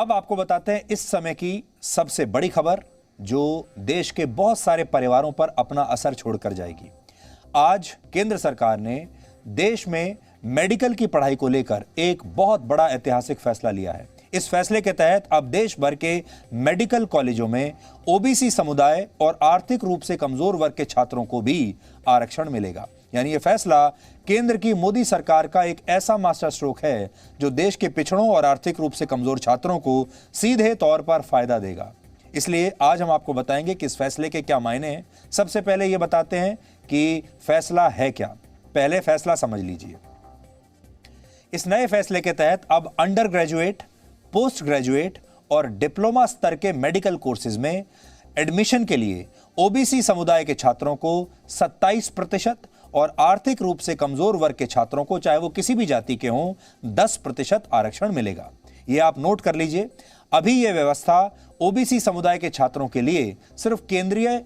अब आपको बताते हैं इस समय की सबसे बड़ी खबर जो देश के बहुत सारे परिवारों पर अपना असर छोड़कर जाएगी। आज केंद्र सरकार ने देश में मेडिकल की पढ़ाई को लेकर एक बहुत बड़ा ऐतिहासिक फैसला लिया है। इस फैसले के तहत अब देश भर के मेडिकल कॉलेजों में ओबीसी समुदाय और आर्थिक रूप से कमजोर वर्ग के छात्रों को भी आरक्षण मिलेगा। यानी यह फैसला केंद्र की मोदी सरकार का एक ऐसा मास्टर स्ट्रोक है जो देश के पिछड़ों और आर्थिक रूप से कमजोर छात्रों को सीधे तौर पर फायदा देगा। इसलिए आज हम आपको बताएंगे कि इस फैसले के क्या मायने हैं। सबसे पहले यह बताते हैं कि फैसला है क्या। पहले फैसला समझ लीजिए। इस नए फैसले के तहत अब अंडर ग्रेजुएट, पोस्ट ग्रेजुएट और डिप्लोमा स्तर के मेडिकल कोर्सेज में एडमिशन के लिए ओबीसी समुदाय के छात्रों को 27% और आर्थिक रूप से कमजोर वर्ग के छात्रों को, चाहे वो किसी भी जाति के हों, 10% आरक्षण मिलेगा। यह आप नोट कर लीजिए। अभी यह व्यवस्था ओबीसी समुदाय के छात्रों के लिए सिर्फ केंद्रीय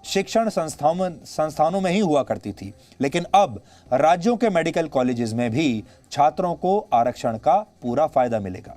शिक्षण संस्थानों में ही हुआ करती थी, लेकिन अब राज्यों के मेडिकल कॉलेजेस में भी छात्रों को आरक्षण का पूरा फायदा मिलेगा।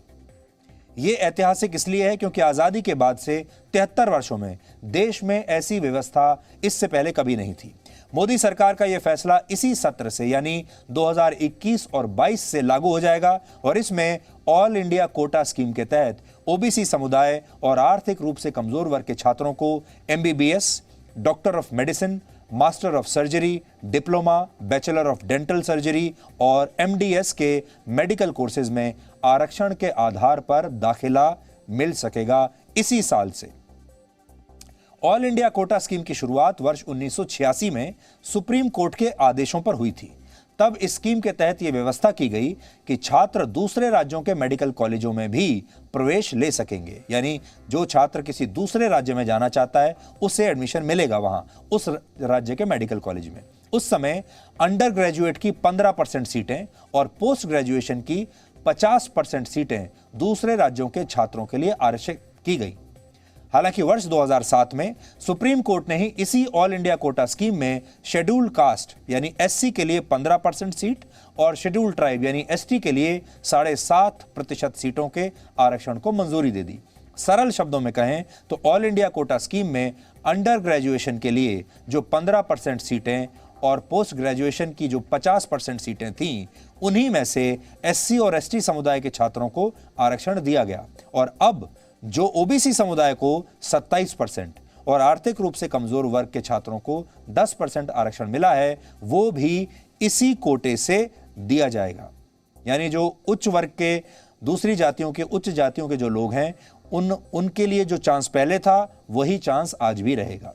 यह ऐतिहासिक इसलिए है क्योंकि आजादी के बाद से 73 वर्षों में देश में ऐसी व्यवस्था इससे पहले कभी नहीं थी। मोदी सरकार का यह फैसला इसी सत्र से यानी 2021 और 22 से लागू हो जाएगा और इसमें ऑल इंडिया कोटा स्कीम के तहत ओबीसी समुदाय और आर्थिक रूप से कमजोर वर्ग के छात्रों को MBBS, doctor of medicine, master of surgery, diploma, bachelor of dental surgery और एमडीएस के मेडिकल कोर्सेज में आरक्षण के आधार पर दाखिला मिल सकेगा इसी साल से। ऑल इंडिया कोटा स्कीम की शुरुआत वर्ष 1986 में सुप्रीम कोर्ट के आदेशों पर हुई थी। तब इस स्कीम के तहत यह व्यवस्था की गई कि छात्र दूसरे राज्यों के मेडिकल कॉलेजों में भी प्रवेश ले सकेंगे। यानी जो छात्र किसी दूसरे राज्य में जाना चाहता है उसे एडमिशन मिलेगा वहां उस राज्य के मेडिकल कॉलेज में। उस समय अंडर ग्रेजुएट की 15% सीटें और पोस्ट ग्रेजुएशन की 50% सीटें दूसरे राज्यों के छात्रों के लिए आरक्षित की गई। हालांकि वर्ष 2007 में सुप्रीम कोर्ट ने ही इसी ऑल इंडिया कोटा स्कीम में शेड्यूल्ड कास्ट यानी एससी के लिए 15% सीट और शेड्यूल्ड ट्राइब यानी एसटी के लिए 7.5% सीटों के आरक्षण को मंजूरी दे दी। सरल शब्दों में कहें तो ऑल इंडिया कोटा स्कीम में अंडर ग्रेजुएशन के लिए जो 15% सीटें और पोस्ट ग्रेजुएशन की जो 50% सीटें थीं, उन्हीं में से एससी और एसटी समुदाय के छात्रों को आरक्षण दिया गया। और अब जो ओबीसी समुदाय को 27% और आर्थिक रूप से कमजोर वर्ग के छात्रों को 10% आरक्षण मिला है, वो भी इसी कोटे से दिया जाएगा। यानी जो उच्च वर्ग के दूसरी जातियों के उच्च जातियों के जो लोग हैं उनके लिए जो चांस पहले था वही चांस आज भी रहेगा।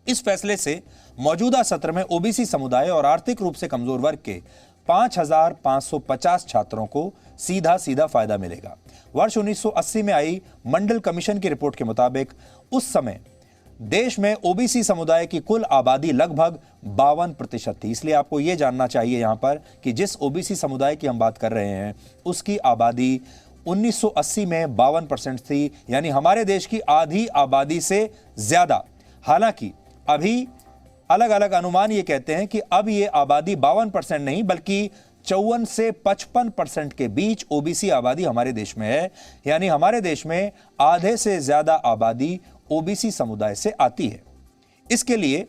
इस फैसले से मौजूदा सत्र में ओबीसी समुदाय और आर्थिक रूप से कमजोर वर्ग के 5,550 छात्रों को सीधा फायदा मिलेगा। वर्ष 1980 में आई मंडल कमीशन की रिपोर्ट के मुताबिक उस समय देश में ओबीसी समुदाय की कुल आबादी लगभग 52% थी। इसलिए आपको यह जानना चाहिए यहां पर कि जिस ओबीसी समुदाय की हम बात कर रहे हैं उसकी आबादी 1980 में 52% थी, यानी हमारे देश की आधी आबादी से ज्यादा। हालांकि अभी अलग अलग अनुमान ये कहते हैं कि अब ये आबादी 52% नहीं बल्कि 54 से 55% के बीच ओबीसी आबादी हमारे देश में है। यानी हमारे देश में आधे से ज्यादा आबादी ओबीसी समुदाय से आती है। इसके लिए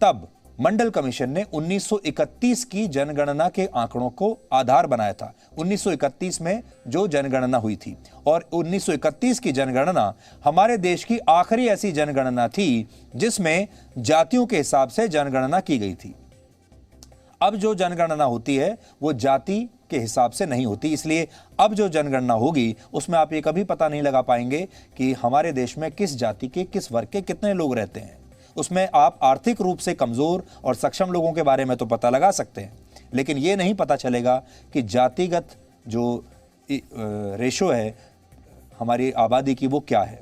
तब मंडल कमीशन ने 1931 की जनगणना के आंकड़ों को आधार बनाया था। 1931 में जो जनगणना हुई थी और 1931 की जनगणना हमारे देश की आखिरी ऐसी जनगणना थी जिसमें जातियों के हिसाब से जनगणना की गई थी। अब जो जनगणना होती है वो जाति के हिसाब से नहीं होती, इसलिए अब जो जनगणना होगी उसमें आप ये कभी पता नहीं लगा पाएंगे कि हमारे देश में किस जाति के किस वर्ग के कितने लोग रहते हैं। उसमें आप आर्थिक रूप से कमजोर और सक्षम लोगों के बारे में तो पता लगा सकते हैं, लेकिन यह नहीं पता चलेगा कि जातिगत जो रेशो है हमारी आबादी की वो क्या है।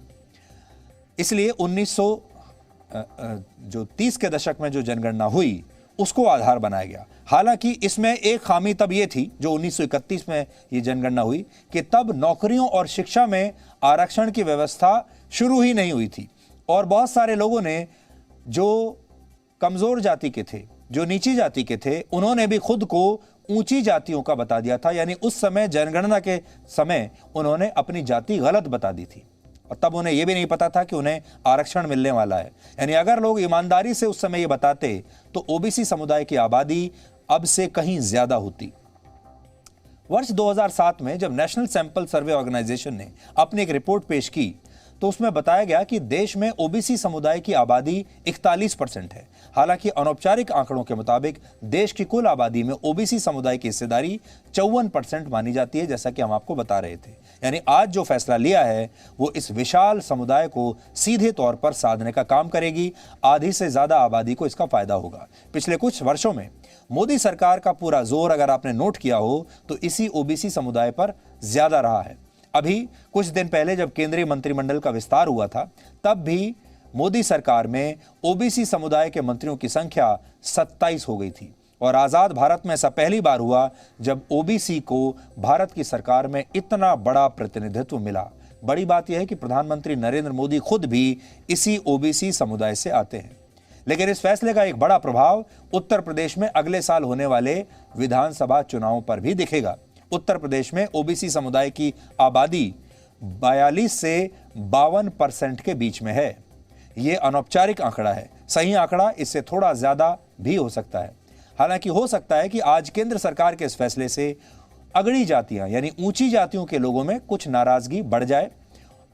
इसलिए 1930 के दशक में जो जनगणना हुई उसको आधार बनाया गया। हालांकि इसमें एक खामी तब यह थी जो 1931 में ये जनगणना हुई कि तब नौकरियों और शिक्षा में आरक्षण की व्यवस्था शुरू ही नहीं हुई थी और बहुत सारे लोगों ने जो कमजोर जाति के थे, जो नीची जाति के थे, उन्होंने भी खुद को ऊंची जातियों का बता दिया था। यानी उस समय जनगणना के समय उन्होंने अपनी जाति गलत बता दी थी और तब उन्हें यह भी नहीं पता था कि उन्हें आरक्षण मिलने वाला है। यानी अगर लोग ईमानदारी से उस समय ये बताते तो ओबीसी समुदाय की आबादी अब से कहीं ज्यादा होती। वर्ष 2007 में जब नेशनल सैंपल सर्वे ऑर्गेनाइजेशन ने अपनी एक रिपोर्ट पेश की तो उसमें बताया गया कि देश में ओबीसी समुदाय की आबादी 41% है। हालांकि अनौपचारिक आंकड़ों के मुताबिक देश की कुल आबादी में ओबीसी समुदाय की हिस्सेदारी 54% मानी जाती है, जैसा कि हम आपको बता रहे थे। यानी आज जो फैसला लिया है वो इस विशाल समुदाय को सीधे तौर पर साधने का काम करेगी। आधी से ज्यादा आबादी को इसका फायदा होगा। पिछले कुछ वर्षों में मोदी सरकार का पूरा जोर अगर आपने नोट किया हो तो इसी ओबीसी समुदाय पर ज्यादा रहा है। अभी कुछ दिन पहले जब केंद्रीय मंत्रिमंडल का विस्तार हुआ था तब भी मोदी सरकार में ओबीसी समुदाय के मंत्रियों की संख्या 27 हो गई थी और आजाद भारत में ऐसा पहली बार हुआ जब ओबीसी को भारत की सरकार में इतना बड़ा प्रतिनिधित्व मिला। बड़ी बात यह है कि प्रधानमंत्री नरेंद्र मोदी खुद भी इसी ओबीसी समुदाय से आते हैं। लेकिन इस फैसले का एक बड़ा प्रभाव उत्तर प्रदेश में अगले साल होने वाले विधानसभा चुनावों पर भी दिखेगा। उत्तर प्रदेश में ओबीसी समुदाय की आबादी 42 से 52% के बीच में है। यह अनौपचारिक आंकड़ा है, सही आंकड़ा इससे थोड़ा ज्यादा भी हो सकता है। हालांकि हो सकता है कि आज केंद्र सरकार के इस फैसले से अगड़ी जातियां यानी ऊंची जातियों के लोगों में कुछ नाराजगी बढ़ जाए।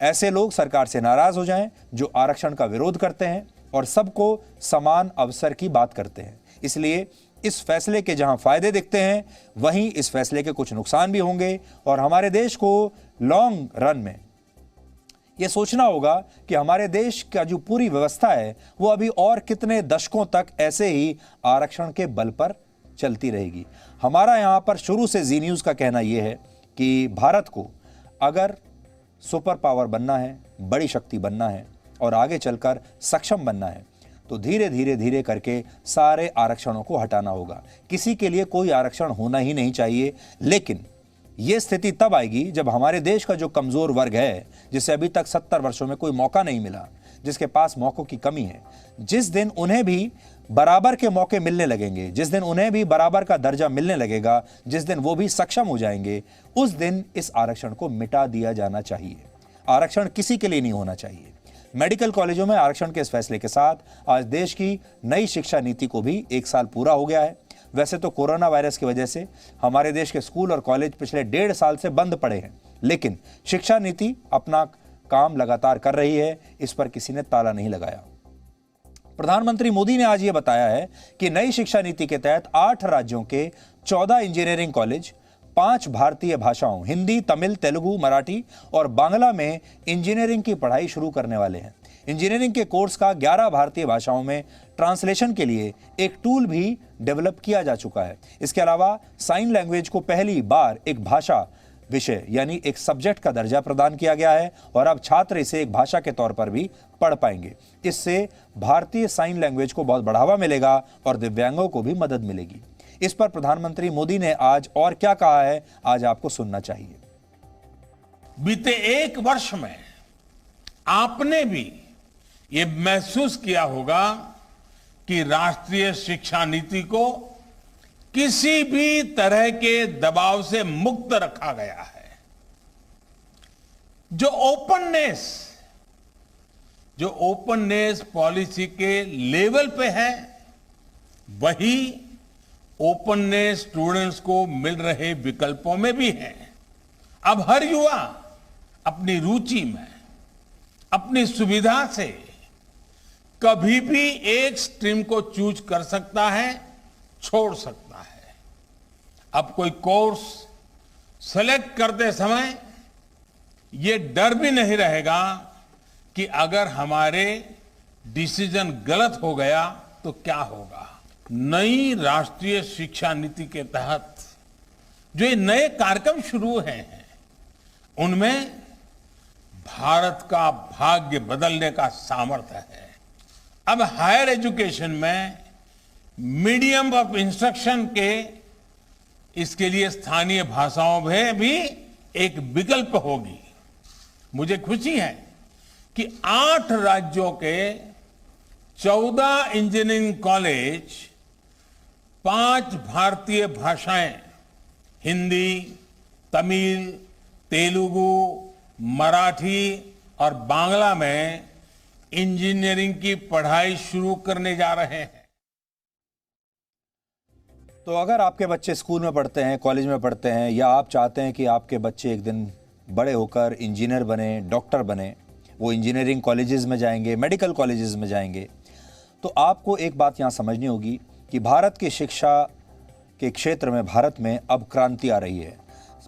ऐसे लोग सरकार से नाराज हो जाएं जो आरक्षण का विरोध करते हैं और सबको समान अवसर की बात करते हैं। इसलिए इस फैसले के जहां फायदे दिखते हैं वहीं इस फैसले के कुछ नुकसान भी होंगे और हमारे देश को लॉन्ग रन में यह सोचना होगा कि हमारे देश का जो पूरी व्यवस्था है वो अभी और कितने दशकों तक ऐसे ही आरक्षण के बल पर चलती रहेगी। हमारा यहां पर शुरू से जी न्यूज़ का कहना यह है कि भारत को अगर सुपर पावर बनना है, बड़ी शक्ति बनना है और आगे चलकर सक्षम बनना है तो धीरे धीरे करके सारे आरक्षणों को हटाना होगा। किसी के लिए कोई आरक्षण होना ही नहीं चाहिए। लेकिन यह स्थिति तब आएगी जब हमारे देश का जो कमजोर वर्ग है, जिसे अभी तक 70 वर्षों में कोई मौका नहीं मिला, जिसके पास मौकों की कमी है, जिस दिन उन्हें भी बराबर के मौके मिलने लगेंगे, जिस दिन उन्हें भी बराबर का दर्जा मिलने लगेगा, जिस दिन वो भी सक्षम हो जाएंगे, उस दिन इस आरक्षण को मिटा दिया जाना चाहिए। आरक्षण किसी के लिए नहीं होना चाहिए। मेडिकल कॉलेजों में आरक्षण के इस फैसले के साथ आज देश की नई शिक्षा नीति को भी 1 साल पूरा हो गया है। वैसे तो कोरोना वायरस की वजह से हमारे देश के स्कूल और कॉलेज पिछले 1.5 साल से बंद पड़े हैं, लेकिन शिक्षा नीति अपना काम लगातार कर रही है। इस पर किसी ने ताला नहीं लगाया। प्रधानमंत्री मोदी ने आज यह बताया है कि नई शिक्षा नीति के तहत 8 राज्यों के 14 इंजीनियरिंग कॉलेज 5 भारतीय भाषाओं हिंदी, तमिल, तेलुगु, मराठी और बांग्ला में इंजीनियरिंग की पढ़ाई शुरू करने वाले हैं। इंजीनियरिंग के कोर्स का 11 भारतीय भाषाओं में ट्रांसलेशन के लिए एक टूल भी डेवलप किया जा चुका है। इसके अलावा साइन लैंग्वेज को पहली बार एक भाषा विषय यानी एक सब्जेक्ट का दर्जा प्रदान किया गया है और अब छात्र इसे एक भाषा के तौर पर भी पढ़ पाएंगे। इससे भारतीय साइन लैंग्वेज को बहुत बढ़ावा मिलेगा और दिव्यांगों को भी मदद मिलेगी। इस पर प्रधानमंत्री मोदी ने आज और क्या कहा है, आज आपको सुनना चाहिए। बीते 1 वर्ष में आपने भी ये महसूस किया होगा कि राष्ट्रीय शिक्षा नीति को किसी भी तरह के दबाव से मुक्त रखा गया है। जो ओपननेस पॉलिसी के लेवल पे है, वही ओपननेस स्टूडेंट्स को मिल रहे विकल्पों में भी है। अब हर युवा अपनी रुचि में, अपनी सुविधा से कभी भी एक स्ट्रीम को चूज कर सकता है, छोड़ सकता है। अब कोई कोर्स सेलेक्ट करते समय ये डर भी नहीं रहेगा कि अगर हमारे डिसीजन गलत हो गया तो क्या होगा। नई राष्ट्रीय शिक्षा नीति के तहत जो ये नए कार्यक्रम शुरू हुए हैं, उनमें भारत का भाग्य बदलने का सामर्थ्य है। अब हायर एजुकेशन में मीडियम ऑफ इंस्ट्रक्शन के इसके लिए स्थानीय भाषाओं में भी एक विकल्प होगी। मुझे खुशी है कि 8 राज्यों के 14 इंजीनियरिंग कॉलेज 5 भारतीय भाषाएं हिंदी, तमिल, तेलुगु, मराठी और बांग्ला में इंजीनियरिंग की पढ़ाई शुरू करने जा रहे हैं। तो अगर आपके बच्चे स्कूल में पढ़ते हैं, कॉलेज में पढ़ते हैं, या आप चाहते हैं कि आपके बच्चे एक दिन बड़े होकर इंजीनियर बने, डॉक्टर बने, वो इंजीनियरिंग कॉलेजेस में जाएंगे, मेडिकल कॉलेजेस में जाएंगे, तो आपको एक बात यहाँ समझनी होगी कि भारत की शिक्षा के क्षेत्र में, भारत में अब क्रांति आ रही है।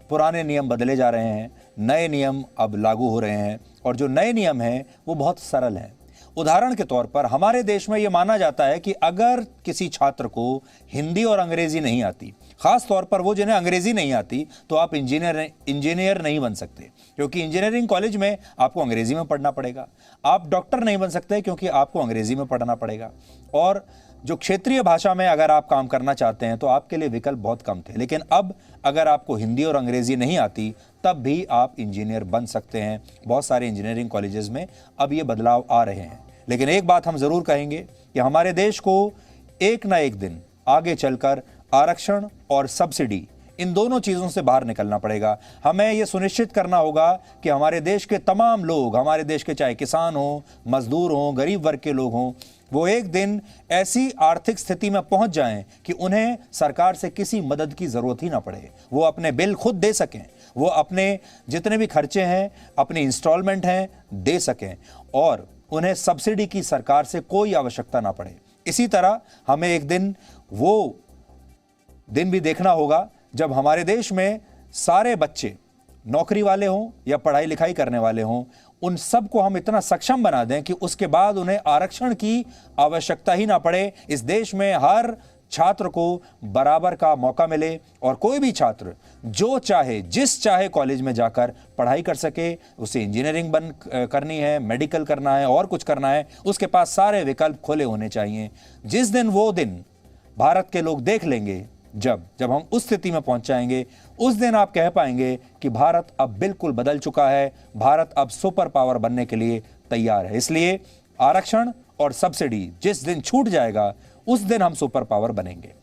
पुराने नियम बदले जा रहे हैं, नए नियम अब लागू हो रहे हैं, और जो नए नियम हैं वो बहुत सरल हैं। उदाहरण के तौर पर हमारे देश में ये माना जाता है कि अगर किसी छात्र को हिंदी और अंग्रेजी नहीं आती, खास तौर पर वो जिन्हें अंग्रेजी नहीं आती, तो आप इंजीनियर नहीं बन सकते, क्योंकि इंजीनियरिंग कॉलेज में आपको अंग्रेजी में पढ़ना पड़ेगा। आप डॉक्टर नहीं बन सकते क्योंकि आपको अंग्रेजी में पढ़ना पड़ेगा। और जो क्षेत्रीय भाषा में अगर आप काम करना चाहते हैं तो आपके लिए विकल्प बहुत कम थे, लेकिन अब अगर आपको हिंदी और अंग्रेजी नहीं आती तब भी आप इंजीनियर बन सकते हैं। बहुत सारे इंजीनियरिंग कॉलेजेस में अब ये बदलाव आ रहे हैं। लेकिन एक बात हम जरूर कहेंगे कि हमारे देश को एक ना एक दिन आगे चलकर आरक्षण और सब्सिडी, इन दोनों चीजों से बाहर निकलना पड़ेगा। हमें यह सुनिश्चित करना होगा कि हमारे देश के तमाम लोग, हमारे देश के चाहे किसान हो, मजदूर हो, गरीब वर्ग के लोग हों, वो एक दिन ऐसी आर्थिक स्थिति में पहुंच जाएं कि उन्हें सरकार से किसी मदद की जरूरत ही ना पड़े। वो अपने बिल खुद दे सकें, वो अपने जितने भी खर्चे हैं, अपनी इंस्टॉलमेंट हैं, दे सकें, और उन्हें सब्सिडी की सरकार से कोई आवश्यकता ना पड़े। इसी तरह हमें एक दिन वो दिन भी देखना होगा जब हमारे देश में सारे बच्चे नौकरी वाले हों या पढ़ाई लिखाई करने वाले हों, उन सबको हम इतना सक्षम बना दें कि उसके बाद उन्हें आरक्षण की आवश्यकता ही ना पड़े। इस देश में हर छात्र को बराबर का मौका मिले और कोई भी छात्र जो चाहे, जिस चाहे कॉलेज में जाकर पढ़ाई कर सके। उसे इंजीनियरिंग करनी है, मेडिकल करना है, और कुछ करना है, उसके पास सारे विकल्प खुले होने चाहिए। जिस दिन वो दिन भारत के लोग देख लेंगे, जब हम उस स्थिति में पहुंच जाएंगे, उस दिन आप कह पाएंगे कि भारत अब बिल्कुल बदल चुका है, भारत अब सुपर पावर बनने के लिए तैयार है। इसलिए आरक्षण और सब्सिडी जिस दिन छूट जाएगा, उस दिन हम सुपर पावर बनेंगे।